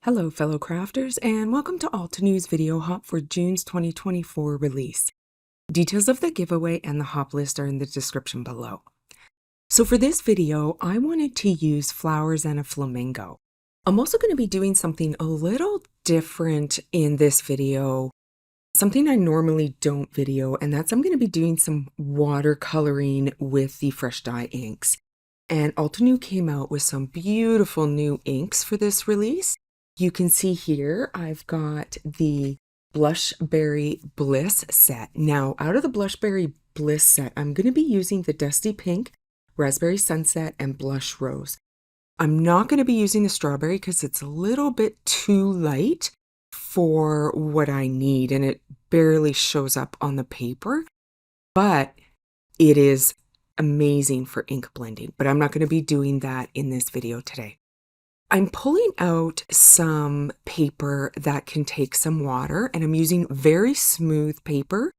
Hello fellow crafters, and welcome to Altenew's video hop for June's 2024 release. Details of the giveaway and the hop list are in the description below. So for this video, I wanted to use flowers and a flamingo. I'm also going to be doing something a little different in this video, something I normally don't video, and that's I'm going to be doing some watercoloring with the fresh dye inks. And Altenew came out with some beautiful new inks for this release. You can see here, I've got the Blushberry Bliss set. Now, out of the Blushberry Bliss set, I'm going to be using the Dusty Pink, Raspberry Sunset, and Blush Rose. I'm not going to be using the Strawberry because it's a little bit too light for what I need, and it barely shows up on the paper, but it is amazing for ink blending. But I'm not going to be doing that in this video today. I'm pulling out some paper that can take some water, and I'm using very smooth paper.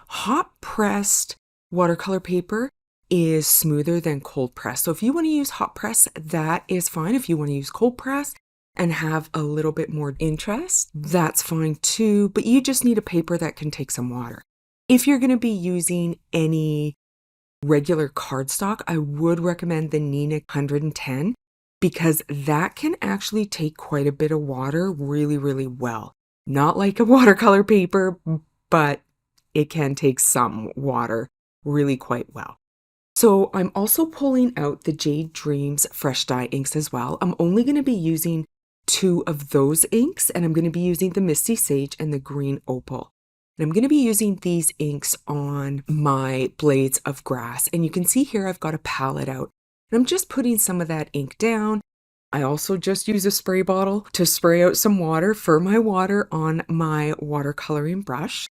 Hot pressed watercolor paper is smoother than cold press. So if you want to use hot press, that is fine. If you want to use cold press and have a little bit more interest, that's fine too. But you just need a paper that can take some water. If you're going to be using any regular cardstock, I would recommend the Nina 110. Because that can actually take quite a bit of water really, really well. Not like a watercolor paper, but it can take some water really quite well. So I'm also pulling out the Jade Dreams Fresh Dye inks as well. I'm only going to be using 2 of those inks, and I'm going to be using the Misty Sage and the Green Opal. And I'm going to be using these inks on my blades of grass. And you can see here I've got a palette out. And I'm just putting some of that ink down. I also just use a spray bottle to spray out some water for my water on my watercoloring brush.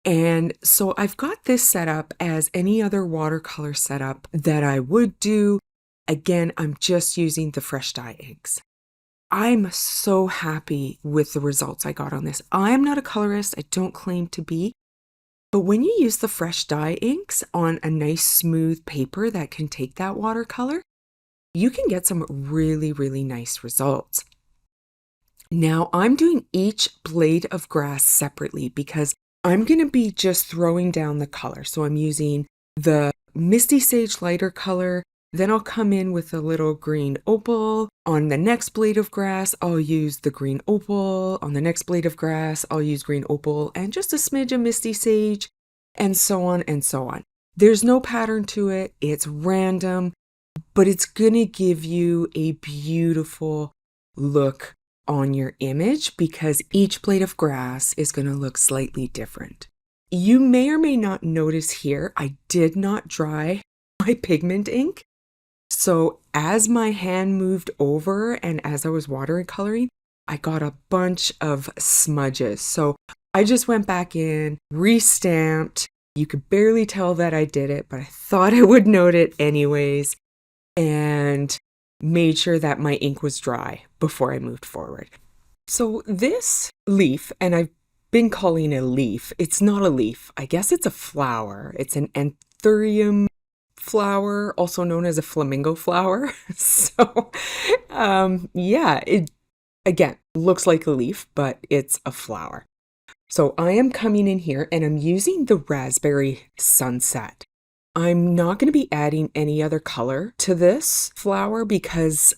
And so I've got this set up as any other watercolor setup that I would do. Again, I'm just using the fresh dye inks. I'm so happy with the results I got on this. I'm not a colorist, I don't claim to be. But when you use the fresh dye inks on a nice smooth paper that can take that watercolor, you can get some really, really nice results. Now I'm doing each blade of grass separately because I'm going to be just throwing down the color. So I'm using the Misty Sage lighter color, then I'll come in with a little green opal. On the next blade of grass, I'll use the green opal. On the next blade of grass, I'll use green opal and just a smidge of Misty Sage, and so on and so on. There's no pattern to it. It's random, but it's going to give you a beautiful look on your image because each blade of grass is going to look slightly different. You may or may not notice here, I did not dry my pigment ink. So as my hand moved over and as I was watercoloring, I got a bunch of smudges. So I just went back in, re-stamped. You could barely tell that I did it, but I thought I would note it anyways, and made sure that my ink was dry before I moved forward. So this leaf, and I've been calling it a leaf, it's not a leaf. I guess it's a flower. It's an anthurium flower, also known as a flamingo flower. So yeah, it again looks like a leaf, but it's a flower. So I am coming in here and I'm using the Raspberry Sunset. I'm not going to be adding any other color to this flower because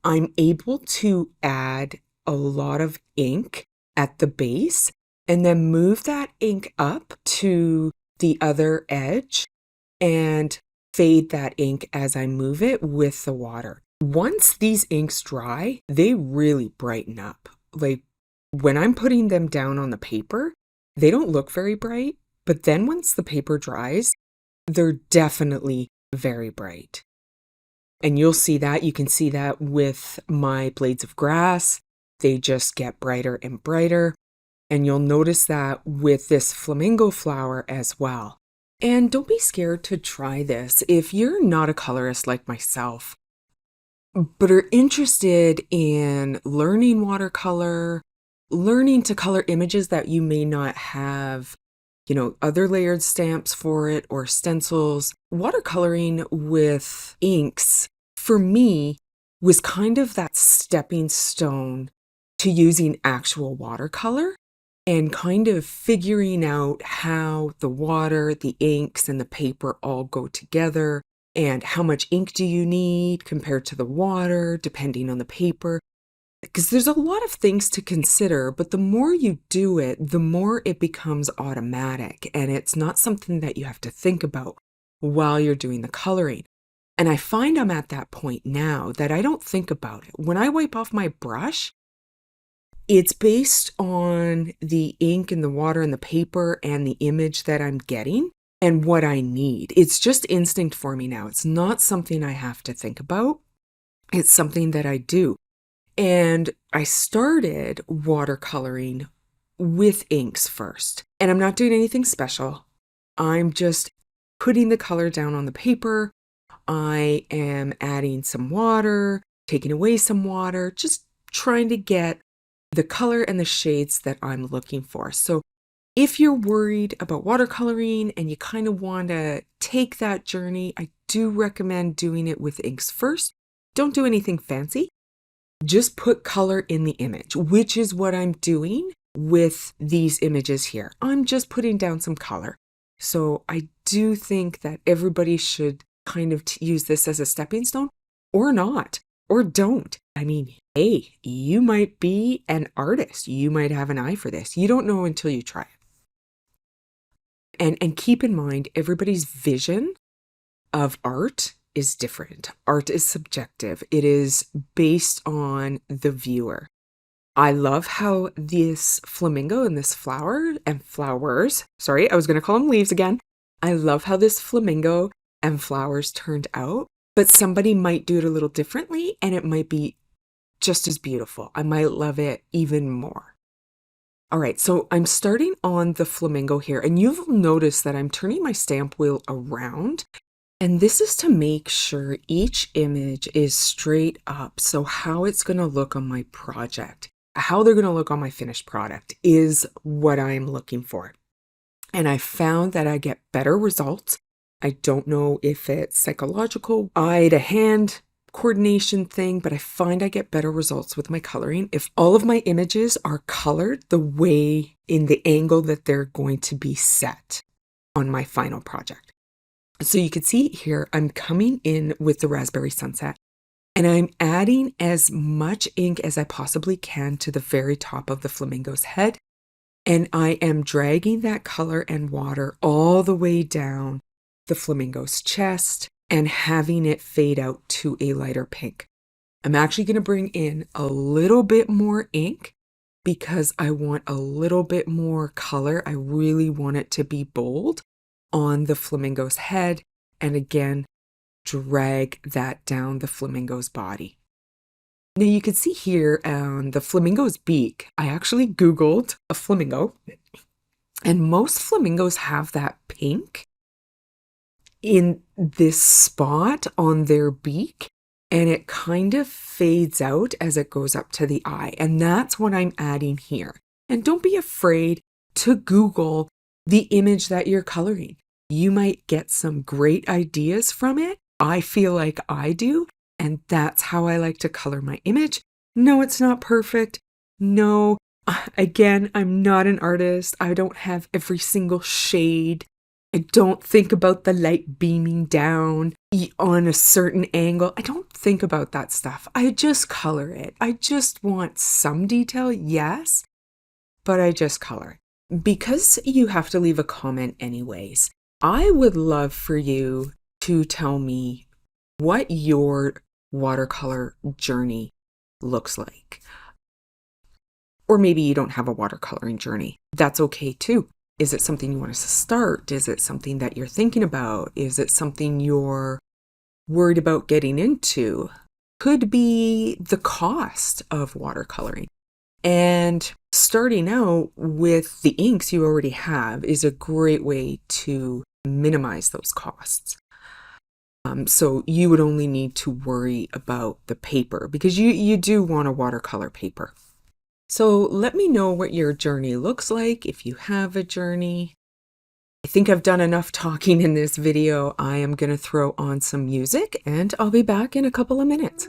I'm able to add a lot of ink at the base and then move that ink up to the other edge and fade that ink as I move it with the water. Once these inks dry, they really brighten up. Like when I'm putting them down on the paper, they don't look very bright, but then once the paper dries, they're definitely very bright. And you'll see that, you can see that with my blades of grass. They just get brighter and brighter. And you'll notice that with this flamingo flower as well. And don't be scared to try this. If you're not a colorist like myself, but are interested in learning watercolor, learning to color images that you may not have, other layered stamps for it or stencils, watercoloring with inks, for me, was kind of that stepping stone to using actual watercolor and kind of figuring out how the water, the inks, and the paper all go together, and how much ink do you need compared to the water, depending on the paper. Because there's a lot of things to consider, but the more you do it, the more it becomes automatic, and it's not something that you have to think about while you're doing the coloring. And I find I'm at that point now that I don't think about it. When I wipe off my brush, it's based on the ink and the water and the paper and the image that I'm getting and what I need. It's just instinct for me now. It's not something I have to think about. It's something that I do. And I started watercoloring with inks first. And I'm not doing anything special. I'm just putting the color down on the paper. I am adding some water, taking away some water, just trying to get the color and the shades that I'm looking for. So if you're worried about watercoloring and you kind of want to take that journey, I do recommend doing it with inks first. Don't do anything fancy. Just put color in the image, which is what I'm doing with these images here. I'm just putting down some color. So I do think that everybody should kind of use this as a stepping stone, or not, or don't. I mean, hey, you might be an artist. You might have an eye for this. You don't know until you try it. And keep in mind, everybody's vision of art is different. Art is subjective. It is based on the viewer. I love how this flamingo and this flower and flowers, sorry, I was going to call them leaves again. I love how this flamingo and flowers turned out, but somebody might do it a little differently and it might be just as beautiful. I might love it even more. All right, so I'm starting on the flamingo here, and you'll notice that I'm turning my stamp wheel around, and this is to make sure each image is straight up. So how it's going to look on my project, how they're going to look on my finished product is what I'm looking for. And I found that I get better results. I don't know if it's psychological, eye to hand coordination thing, but I find I get better results with my coloring if all of my images are colored the way in the angle that they're going to be set on my final project. So you can see here, I'm coming in with the Raspberry Sunset and I'm adding as much ink as I possibly can to the very top of the flamingo's head. And I am dragging that color and water all the way down the flamingo's chest and having it fade out to a lighter pink. I'm actually going to bring in a little bit more ink because I want a little bit more color. I really want it to be bold on the flamingo's head, and again, drag that down the flamingo's body. Now you can see here on the flamingo's beak, I actually Googled a flamingo, and most flamingos have that pink in this spot on their beak, and it kind of fades out as it goes up to the eye. And that's what I'm adding here. And don't be afraid to Google the image that you're coloring. You might get some great ideas from it. I feel like I do, and that's how I like to color my image. No, it's not perfect. No, again, I'm not an artist. I don't have every single shade. I don't think about the light beaming down on a certain angle. I don't think about that stuff. I just color it. I just want some detail, yes, but I just color it. Because you have to leave a comment anyways, I would love for you to tell me what your watercolor journey looks like. Or maybe you don't have a watercoloring journey. That's okay too. Is it something you want us to start? Is it something that you're thinking about? Is it something you're worried about getting into? Could be the cost of watercoloring. And starting out with the inks you already have is a great way to minimize those costs. So you would only need to worry about the paper because you do want a watercolor paper. So let me know what your journey looks like, if you have a journey. I think I've done enough talking in this video. I am going to throw on some music and I'll be back in a couple of minutes.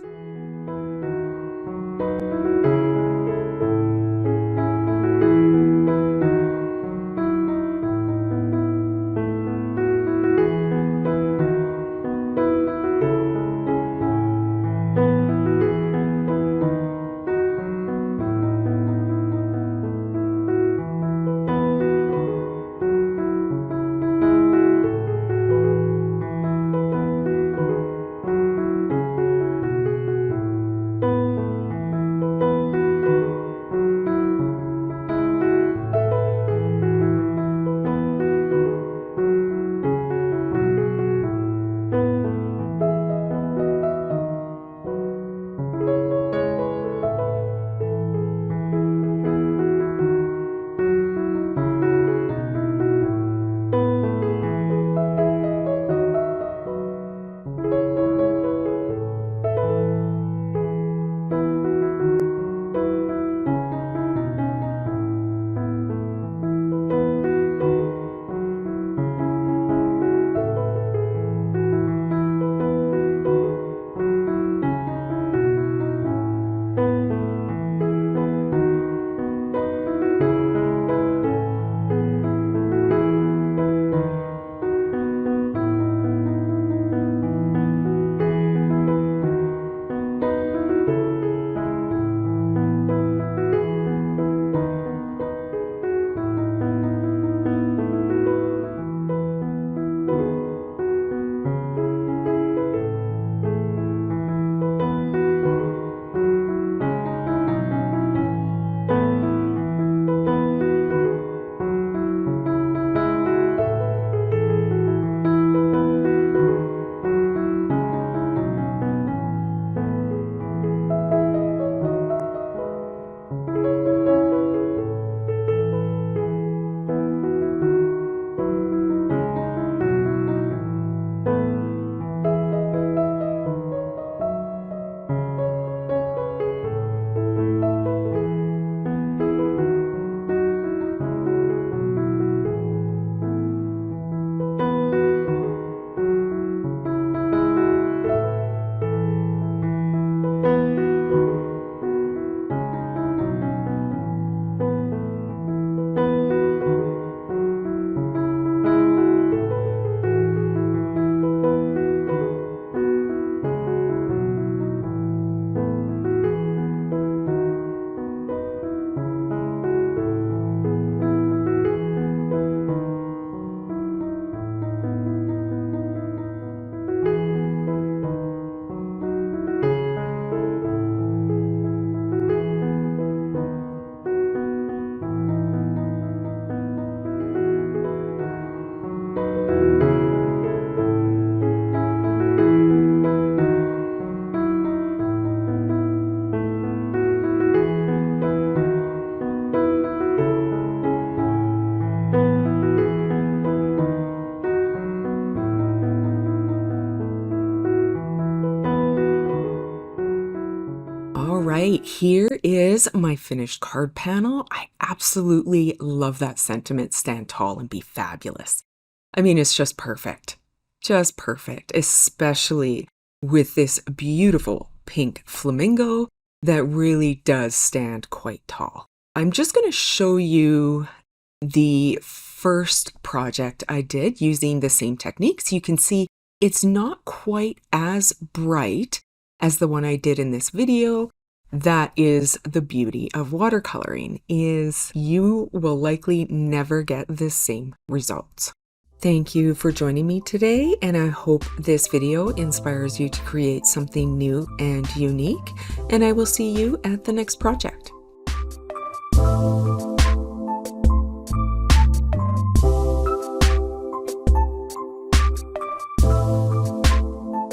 right, here is my finished card panel. I absolutely love that sentiment, stand tall and be fabulous. I mean, it's just perfect, especially with this beautiful pink flamingo that really does stand quite tall. I'm just going to show you the first project I did using the same techniques. You can see it's not quite as bright as the one I did in this video. That is the beauty of watercoloring, is you will likely never get the same results. Thank you for joining me today, and I hope this video inspires you to create something new and unique, and I will see you at the next project.